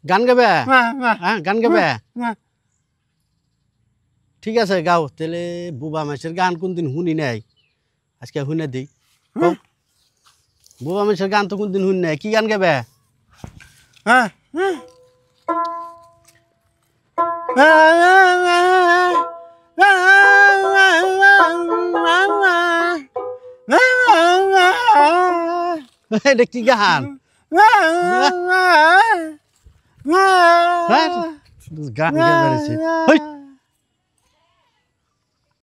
গান গাবে হ্যাঁ গান গাবে ঠিক আছে গাও তাহলে বুবা মাছের গান কোনদিন শুনি নাই আজকে শুনে দিই বুবা মাছের গান তো কোনদিন শুনি নাই কি গান গাবে এটা কি গান গান গেয়ে বেড়েছে